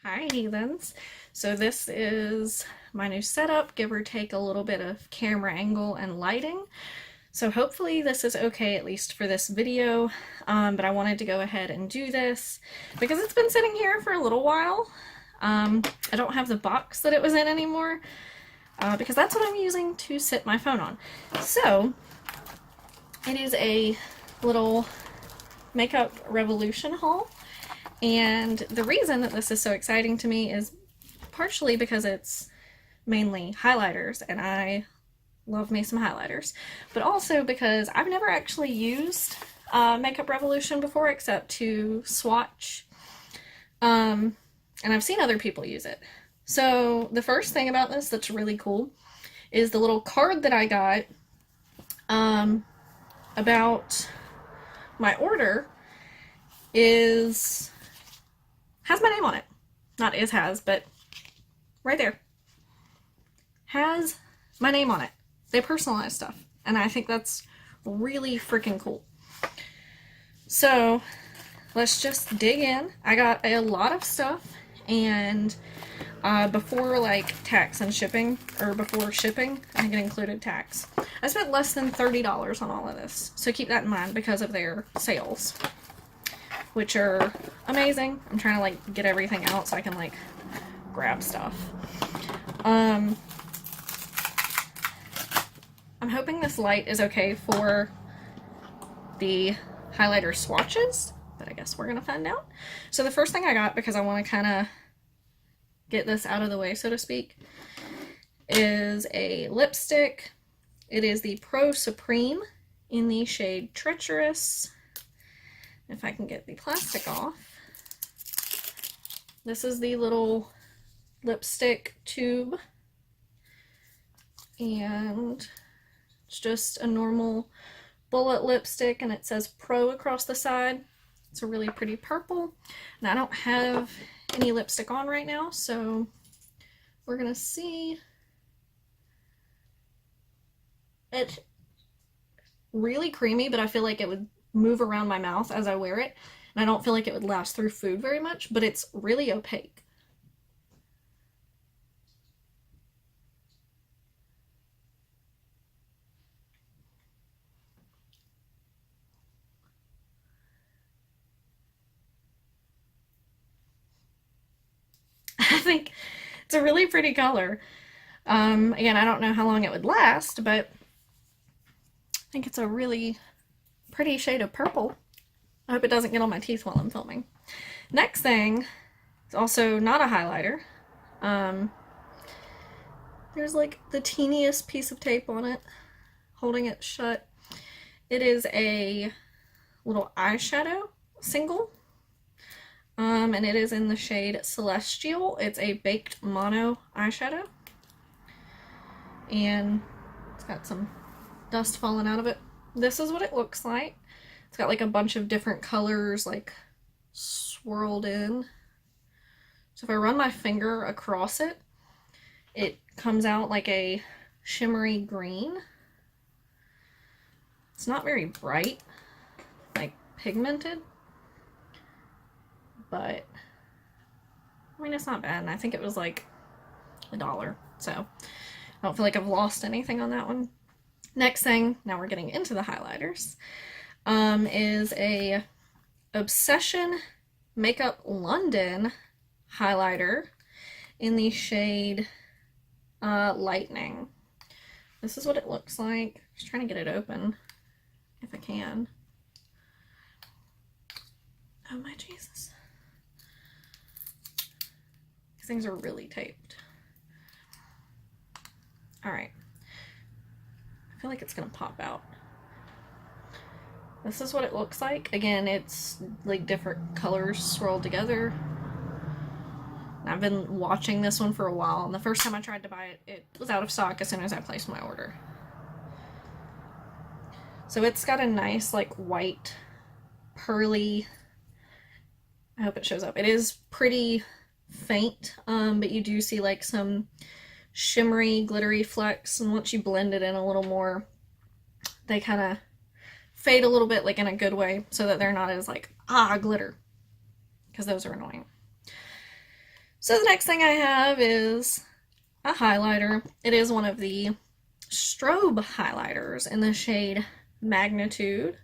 Hi heathens. So this is my new setup, give or take a little bit of camera angle and lighting. So hopefully this is okay, at least for this video, but I wanted to go ahead and do this because it's been sitting here for a little while. I don't have the box that it was in anymore because that's what I'm using to sit my phone on. So it is a little Makeup Revolution haul. And the reason that this is so exciting to me is partially because it's mainly highlighters, and I love me some highlighters, but also because I've never actually used Makeup Revolution before except to swatch, and I've seen other people use it. So the first thing about this that's really cool is the little card that I got about my order has my name on it. Not has, but right there. Has my name on it. They personalize stuff, and I think that's really freaking cool. So let's just dig in. I got a lot of stuff, and before like tax and shipping, or before shipping, I think it included tax. I spent less than $30 on all of this, so keep that in mind because of their sales, which are amazing. I'm trying to like get everything out so I can like grab stuff. I'm hoping this light is okay for the highlighter swatches, but I guess we're gonna find out. So the first thing I got, because I want to kind of get this out of the way, so to speak, is a lipstick. It is the Pro Supreme in the shade Treacherous. If I can get the plastic off. This is the little lipstick tube, and it's just a normal bullet lipstick, and it says Pro across the side. It's a really pretty purple, and I don't have any lipstick on right now, so we're gonna see. It's really creamy, but I feel like it would move around my mouth as I wear it, and I don't feel like it would last through food very much, but it's really opaque. I think it's a really pretty color. Again, I don't know how long it would last, but I think it's a really pretty shade of purple. I hope it doesn't get on my teeth while I'm filming. Next thing is also not a highlighter. There's like the teeniest piece of tape on it, holding it shut. It is a little eyeshadow single, and it is in the shade Celestial. It's a baked mono eyeshadow, and it's got some dust falling out of it. This is what it looks like. It's got like a bunch of different colors like swirled in. So if I run my finger across it, it comes out like a shimmery green. It's not very bright, like pigmented, but I mean, it's not bad, and I think it was like $1, so I don't feel like I've lost anything on that one. Next thing, now we're getting into the highlighters, is a Obsession Makeup London highlighter in the shade Lightning. This is what it looks like. Just trying to get it open if I can. Oh my Jesus. These things are really taped. Alright. I feel like it's gonna pop out. This is what it looks like. Again, it's like different colors swirled together. I've been watching this one for a while, and the first time I tried to buy it, it was out of stock as soon as I placed my order. So it's got a nice like white, pearly, I hope it shows up. It is pretty faint, but you do see like some shimmery, glittery flecks, and once you blend it in a little more, they kind of fade a little bit, like in a good way, so that they're not as like, glitter, because those are annoying. So the next thing I have is a highlighter. It is one of the strobe highlighters in the shade Magnitude.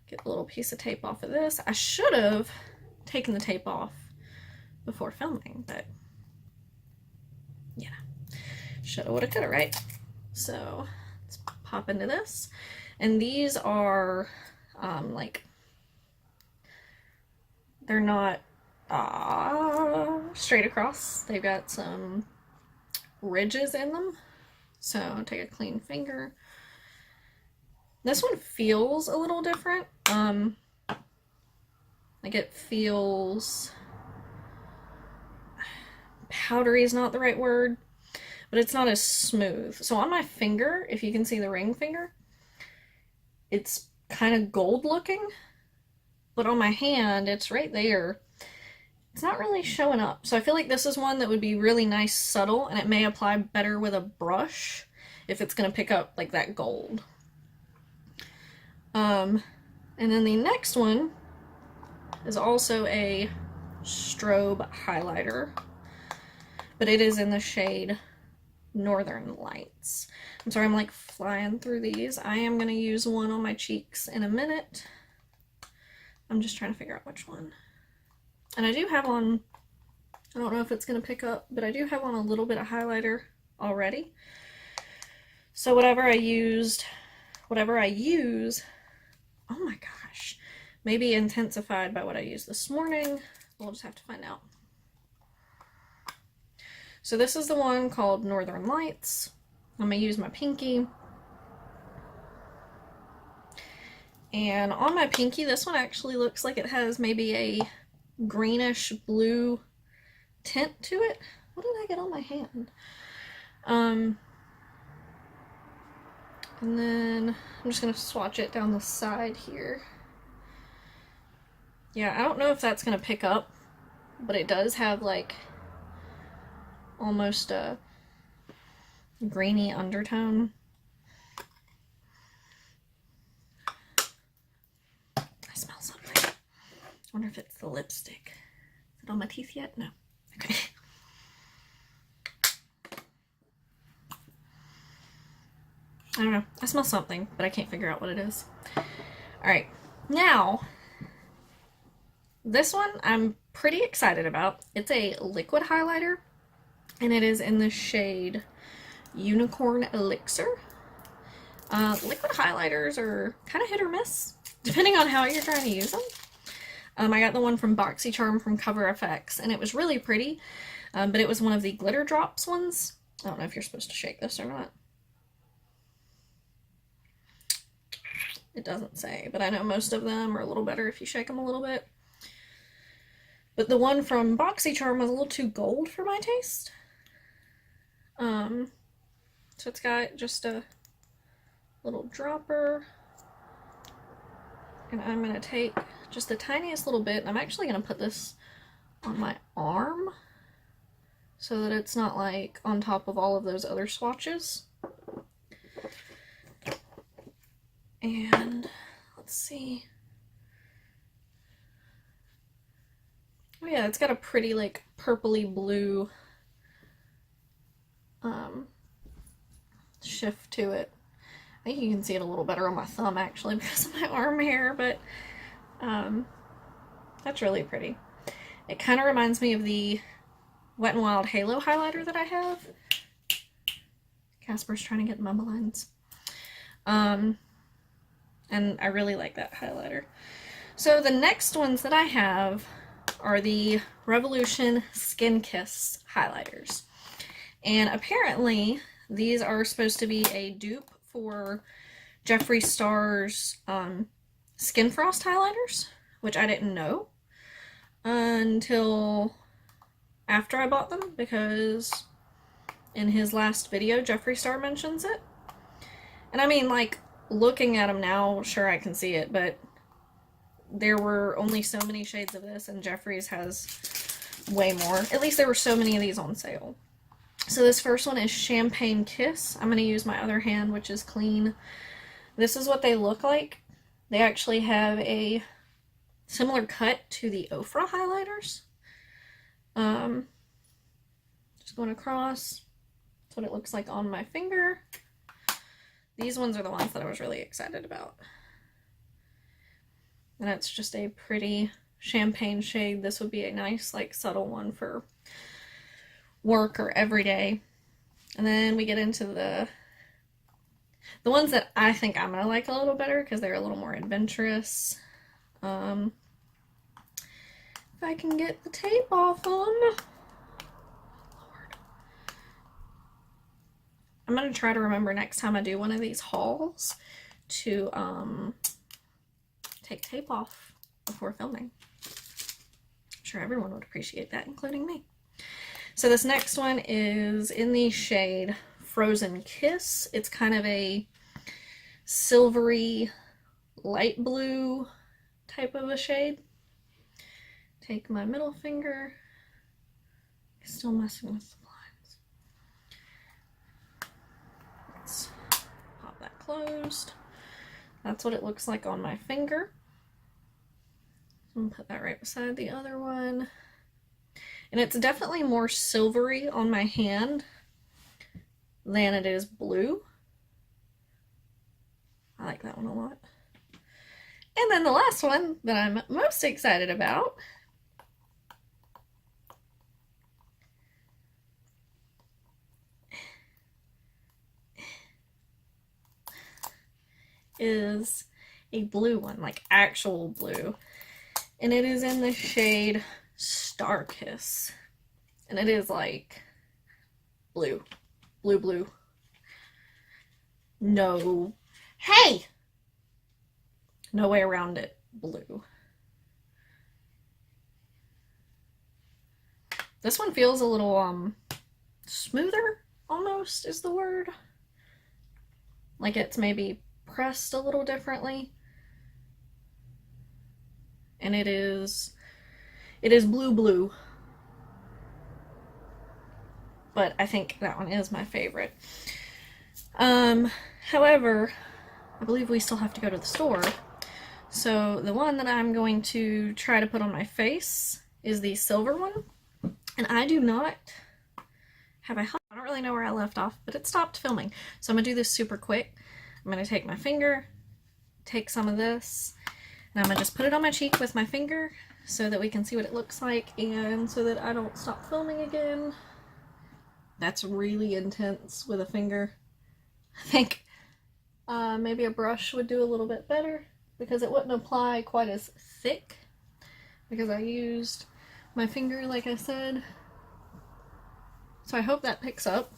Get a little piece of tape off of this. I should have taken the tape off before filming, but yeah, shoulda, woulda, coulda, right? So let's pop into this. And these are like, they're not straight across. They've got some ridges in them. So take a clean finger. This one feels a little different. Like it feels powdery is not the right word, but it's not as smooth. So on my finger, if you can see the ring finger, it's kind of gold looking, but on my hand, it's right there. It's not really showing up. So I feel like this is one that would be really nice subtle, and it may apply better with a brush if it's going to pick up like that gold. And then the next one is also a strobe highlighter, but it is in the shade Northern Lights. I'm sorry, I'm like flying through these. I am going to use one on my cheeks in a minute. I'm just trying to figure out which one. And I do have on, I don't know if it's going to pick up, but I do have on a little bit of highlighter already. So whatever I use, oh my gosh, maybe intensified by what I used this morning. We'll just have to find out. So this is the one called Northern Lights. I'm going to use my pinky. And on my pinky, this one actually looks like it has maybe a greenish blue tint to it. What did I get on my hand? And then I'm just going to swatch it down the side here. Yeah, I don't know if that's going to pick up, but it does have like almost a grainy undertone. I smell something. I wonder if it's the lipstick. Is it on my teeth yet? No. Okay. I don't know. I smell something, but I can't figure out what it is. Alright. Now, this one I'm pretty excited about. It's a liquid highlighter, and it is in the shade Unicorn Elixir. Liquid highlighters are kind of hit or miss, depending on how you're trying to use them. I got the one from BoxyCharm from Cover FX, and it was really pretty, but it was one of the glitter drops ones. I don't know if you're supposed to shake this or not. It doesn't say, but I know most of them are a little better if you shake them a little bit. But the one from BoxyCharm was a little too gold for my taste. So it's got just a little dropper. And I'm going to take just the tiniest little bit, and I'm actually going to put this on my arm so that it's not like on top of all of those other swatches. And let's see. Oh yeah, it's got a pretty like purpley blue shift to it. I think you can see it a little better on my thumb actually because of my arm hair, but that's really pretty. It kind of reminds me of the Wet n Wild Halo highlighter that I have. Casper's trying to get mama lines. And I really like that highlighter. So the next ones that I have are the Revolution Skin Kiss highlighters. And apparently these are supposed to be a dupe for Jeffree Star's Skin Frost highlighters, which I didn't know until after I bought them, because in his last video Jeffree Star mentions it. And I mean, like, looking at them now, sure I can see it, but there were only so many shades of this, and Jeffree's has way more. At least there were so many of these on sale. So this first one is Champagne Kiss. I'm going to use my other hand, which is clean. This is what they look like. They actually have a similar cut to the Ofra highlighters. Just going across. That's what it looks like on my finger. These ones are the ones that I was really excited about. And it's just a pretty champagne shade. This would be a nice, like, subtle one for work or everyday. And then we get into the ones that I think I'm gonna like a little better because they're a little more adventurous. If I can get the tape off them. Lord. I'm gonna try to remember next time I do one of these hauls to take tape off before filming. I'm sure everyone would appreciate that, including me. So this next one is in the shade Frozen Kiss. It's kind of a silvery light blue type of a shade. Take my middle finger. Still messing with the lines. Let's pop that closed. That's what it looks like on my finger. I'm gonna put that right beside the other one. And it's definitely more silvery on my hand than it is blue. I like that one a lot. And then the last one that I'm most excited about is a blue one, like actual blue. And it is in the shade Star Kiss. And it is like blue. Blue, blue. No. Hey! No way around it. Blue. This one feels a little, smoother, almost, is the word. Like it's maybe pressed a little differently. And it is blue blue. But I think that one is my favorite. However, I believe we still have to go to the store. So the one that I'm going to try to put on my face is the silver one. And I do not have I don't really know where I left off, but it stopped filming. So I'm gonna do this super quick. I'm gonna take my finger, take some of this, and I'm gonna just put it on my cheek with my finger so that we can see what it looks like and so that I don't stop filming again. That's really intense with a finger. I think maybe a brush would do a little bit better because it wouldn't apply quite as thick because I used my finger like I said. So I hope that picks up.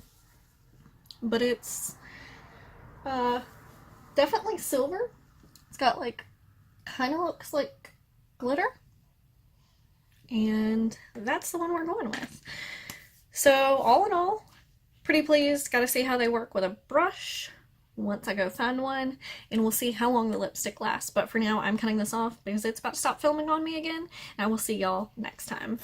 But it's definitely silver. It's got like, kind of looks like glitter. And that's the one we're going with. So all in all, pretty pleased. Got to see how they work with a brush once I go find one, and we'll see how long the lipstick lasts. But for now, I'm cutting this off because it's about to stop filming on me again, and I will see y'all next time.